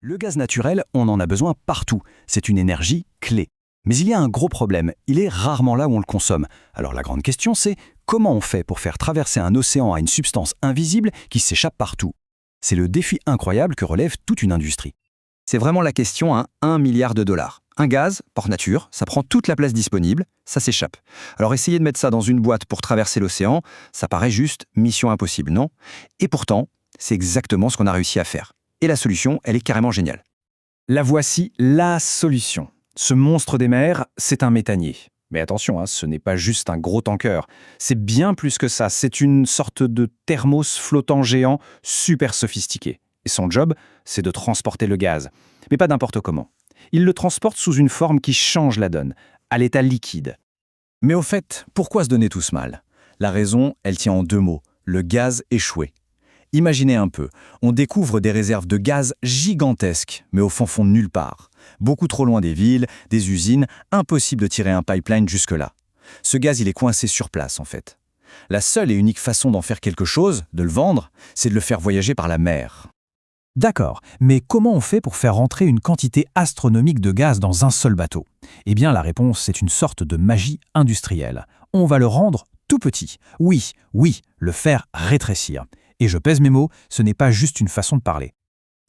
Le gaz naturel, on en a besoin partout. C'est une énergie clé. Mais il y a un gros problème, il est rarement là où on le consomme. Alors la grande question c'est, comment on fait pour faire traverser un océan à une substance invisible qui s'échappe partout? C'est le défi incroyable que relève toute une industrie. C'est vraiment la question à 1 milliard de dollars. Un gaz, par nature, ça prend toute la place disponible, ça s'échappe. Alors essayer de mettre ça dans une boîte pour traverser l'océan, ça paraît juste mission impossible, non? Et pourtant, c'est exactement ce qu'on a réussi à faire. Et la solution, elle est carrément géniale. La voici, la solution. Ce monstre des mers, c'est un méthanier. Mais attention, ce n'est pas juste un gros tanker. C'est bien plus que ça. C'est une sorte de thermos flottant géant super sophistiqué. Et son job, c'est de transporter le gaz. Mais pas n'importe comment. Il le transporte sous une forme qui change la donne, à l'état liquide. Mais au fait, pourquoi se donner tout ce mal? La raison, elle tient en 2 mots, le gaz échoué. Imaginez un peu, on découvre des réserves de gaz gigantesques, mais au fond de nulle part. Beaucoup trop loin des villes, des usines, impossible de tirer un pipeline jusque-là. Ce gaz, il est coincé sur place, en fait. La seule et unique façon d'en faire quelque chose, de le vendre, c'est de le faire voyager par la mer. D'accord, mais comment on fait pour faire rentrer une quantité astronomique de gaz dans un seul bateau? Eh bien, la réponse, c'est une sorte de magie industrielle. On va le rendre tout petit. Oui, le faire rétrécir. Et je pèse mes mots, ce n'est pas juste une façon de parler.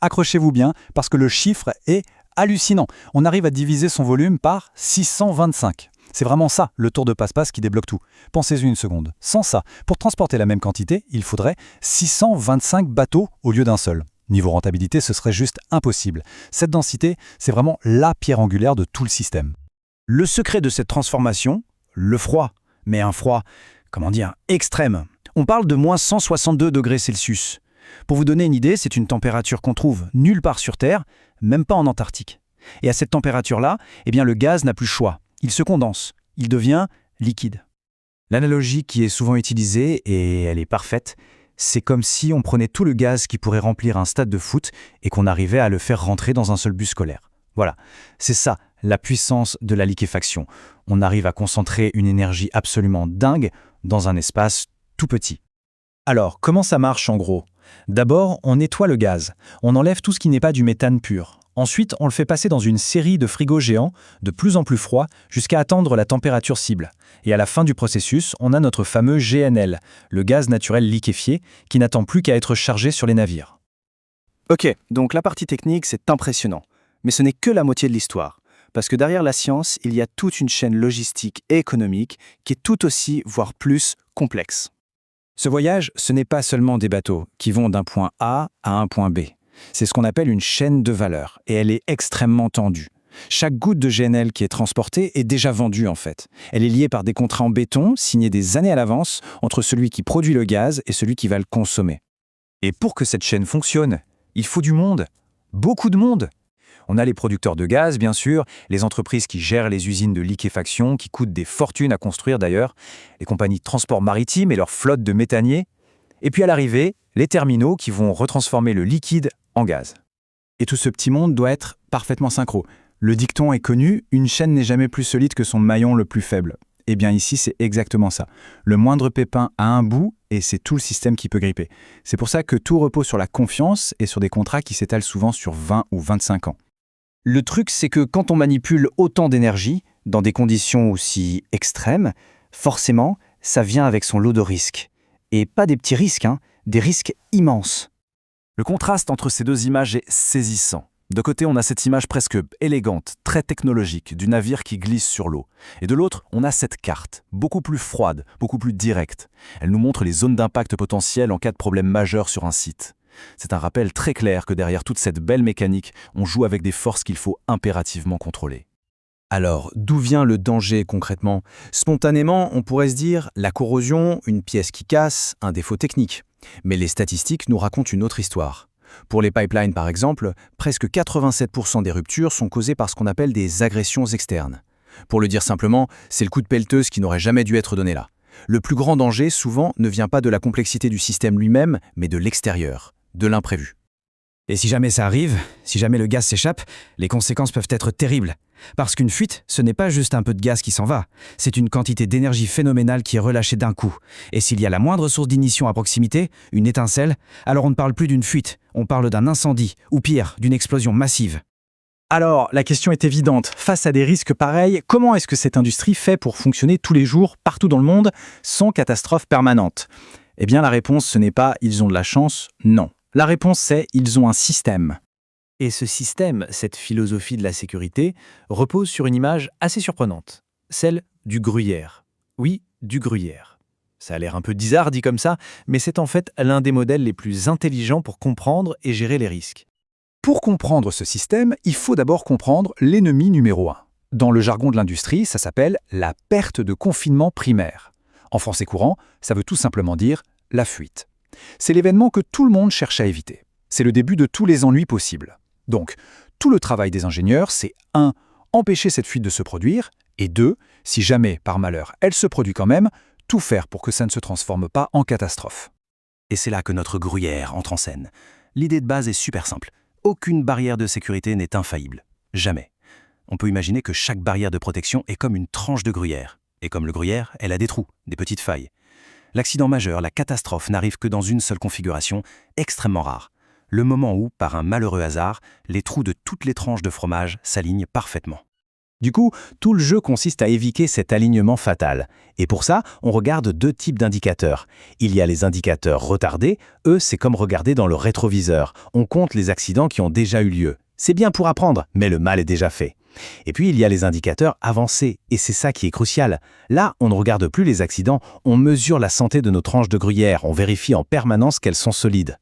Accrochez-vous bien, parce que le chiffre est hallucinant. On arrive à diviser son volume par 625. C'est vraiment ça, le tour de passe-passe qui débloque tout. Pensez-y une seconde. Sans ça, pour transporter la même quantité, il faudrait 625 bateaux au lieu d'un seul. Niveau rentabilité, ce serait juste impossible. Cette densité, c'est vraiment la pierre angulaire de tout le système. Le secret de cette transformation, le froid. Mais un froid, extrême. On parle de moins 162 degrés Celsius. Pour vous donner une idée, c'est une température qu'on trouve nulle part sur Terre, même pas en Antarctique. Et à cette température-là, le gaz n'a plus le choix. Il se condense, il devient liquide. L'analogie qui est souvent utilisée, et elle est parfaite, c'est comme si on prenait tout le gaz qui pourrait remplir un stade de foot et qu'on arrivait à le faire rentrer dans un seul bus scolaire. Voilà, c'est ça, la puissance de la liquéfaction. On arrive à concentrer une énergie absolument dingue dans un espace tout petit. Alors, comment ça marche en gros? D'abord, on nettoie le gaz. On enlève tout ce qui n'est pas du méthane pur. Ensuite, on le fait passer dans une série de frigos géants, de plus en plus froids, jusqu'à atteindre la température cible. Et à la fin du processus, on a notre fameux GNL, le gaz naturel liquéfié, qui n'attend plus qu'à être chargé sur les navires. Ok, donc la partie technique, c'est impressionnant. Mais ce n'est que la moitié de l'histoire. Parce que derrière la science, il y a toute une chaîne logistique et économique qui est tout aussi, voire plus, complexe. Ce voyage, ce n'est pas seulement des bateaux qui vont d'un point A à un point B. C'est ce qu'on appelle une chaîne de valeur, et elle est extrêmement tendue. Chaque goutte de GNL qui est transportée est déjà vendue en fait. Elle est liée par des contrats en béton, signés des années à l'avance, entre celui qui produit le gaz et celui qui va le consommer. Et pour que cette chaîne fonctionne, il faut du monde. Beaucoup de monde. On a les producteurs de gaz, bien sûr, les entreprises qui gèrent les usines de liquéfaction, qui coûtent des fortunes à construire d'ailleurs, les compagnies de transport maritime et leurs flottes de méthaniers, et puis à l'arrivée, les terminaux qui vont retransformer le liquide en gaz. Et tout ce petit monde doit être parfaitement synchro. Le dicton est connu, une chaîne n'est jamais plus solide que son maillon le plus faible. Eh bien ici, c'est exactement ça. Le moindre pépin a un bout et c'est tout le système qui peut gripper. C'est pour ça que tout repose sur la confiance et sur des contrats qui s'étalent souvent sur 20 ou 25 ans. Le truc, c'est que quand on manipule autant d'énergie, dans des conditions aussi extrêmes, forcément, ça vient avec son lot de risques. Et pas des petits risques, des risques immenses. Le contraste entre ces deux images est saisissant. De côté, on a cette image presque élégante, très technologique, du navire qui glisse sur l'eau. Et de l'autre, on a cette carte, beaucoup plus froide, beaucoup plus directe. Elle nous montre les zones d'impact potentielles en cas de problème majeur sur un site. C'est un rappel très clair que derrière toute cette belle mécanique, on joue avec des forces qu'il faut impérativement contrôler. Alors, d'où vient le danger concrètement? Spontanément, on pourrait se dire la corrosion, une pièce qui casse, un défaut technique. Mais les statistiques nous racontent une autre histoire. Pour les pipelines par exemple, presque 87% des ruptures sont causées par ce qu'on appelle des agressions externes. Pour le dire simplement, c'est le coup de pelleteuse qui n'aurait jamais dû être donné là. Le plus grand danger, souvent, ne vient pas de la complexité du système lui-même, mais de l'extérieur, de l'imprévu. Et si jamais ça arrive, si jamais le gaz s'échappe, les conséquences peuvent être terribles. Parce qu'une fuite, ce n'est pas juste un peu de gaz qui s'en va, c'est une quantité d'énergie phénoménale qui est relâchée d'un coup. Et s'il y a la moindre source d'ignition à proximité, une étincelle, alors on ne parle plus d'une fuite, On parle d'un incendie, ou pire, d'une explosion massive. Alors, la question est évidente. Face à des risques pareils, comment est-ce que cette industrie fait pour fonctionner tous les jours, partout dans le monde, sans catastrophe permanente? Eh bien, la réponse, ce n'est pas « ils ont de la chance », non. La réponse, c'est « ils ont un système ». Et ce système, cette philosophie de la sécurité, repose sur une image assez surprenante, celle du gruyère. Oui, du gruyère. Ça a l'air un peu bizarre dit comme ça, mais c'est en fait l'un des modèles les plus intelligents pour comprendre et gérer les risques. Pour comprendre ce système, il faut d'abord comprendre l'ennemi numéro 1. Dans le jargon de l'industrie, ça s'appelle la perte de confinement primaire. En français courant, ça veut tout simplement dire la fuite. C'est l'événement que tout le monde cherche à éviter. C'est le début de tous les ennuis possibles. Donc, tout le travail des ingénieurs, c'est 1. Empêcher cette fuite de se produire, et 2. Si jamais, par malheur, elle se produit quand même, tout faire pour que ça ne se transforme pas en catastrophe. Et c'est là que notre gruyère entre en scène. L'idée de base est super simple. Aucune barrière de sécurité n'est infaillible. Jamais. On peut imaginer que chaque barrière de protection est comme une tranche de gruyère. Et comme le gruyère, elle a des trous, des petites failles. L'accident majeur, la catastrophe, n'arrive que dans une seule configuration, extrêmement rare. Le moment où, par un malheureux hasard, les trous de toutes les tranches de fromage s'alignent parfaitement. Du coup, tout le jeu consiste à éviter cet alignement fatal. Et pour ça, on regarde 2 types d'indicateurs. Il y a les indicateurs retardés, eux, c'est comme regarder dans le rétroviseur. On compte les accidents qui ont déjà eu lieu. C'est bien pour apprendre, mais le mal est déjà fait. Et puis, il y a les indicateurs avancés, et c'est ça qui est crucial. Là, on ne regarde plus les accidents, on mesure la santé de nos tranches de gruyère, on vérifie en permanence qu'elles sont solides.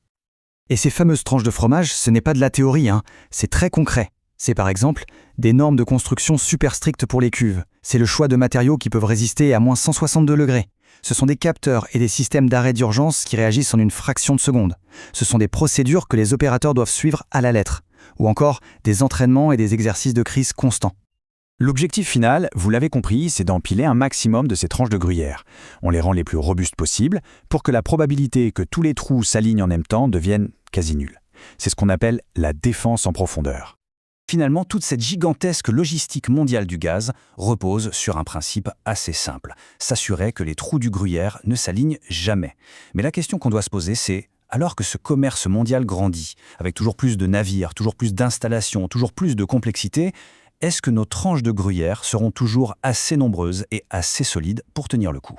Et ces fameuses tranches de fromage, ce n'est pas de la théorie, c'est très concret. C'est par exemple des normes de construction super strictes pour les cuves. C'est le choix de matériaux qui peuvent résister à moins 162 degrés. Ce sont des capteurs et des systèmes d'arrêt d'urgence qui réagissent en une fraction de seconde. Ce sont des procédures que les opérateurs doivent suivre à la lettre. Ou encore des entraînements et des exercices de crise constants. L'objectif final, vous l'avez compris, c'est d'empiler un maximum de ces tranches de gruyère. On les rend les plus robustes possibles pour que la probabilité que tous les trous s'alignent en même temps devienne quasi nulle. C'est ce qu'on appelle la défense en profondeur. Finalement, toute cette gigantesque logistique mondiale du gaz repose sur un principe assez simple, s'assurer que les trous du gruyère ne s'alignent jamais. Mais la question qu'on doit se poser, c'est, alors que ce commerce mondial grandit, avec toujours plus de navires, toujours plus d'installations, toujours plus de complexité, est-ce que nos tranches de gruyère seront toujours assez nombreuses et assez solides pour tenir le coup ?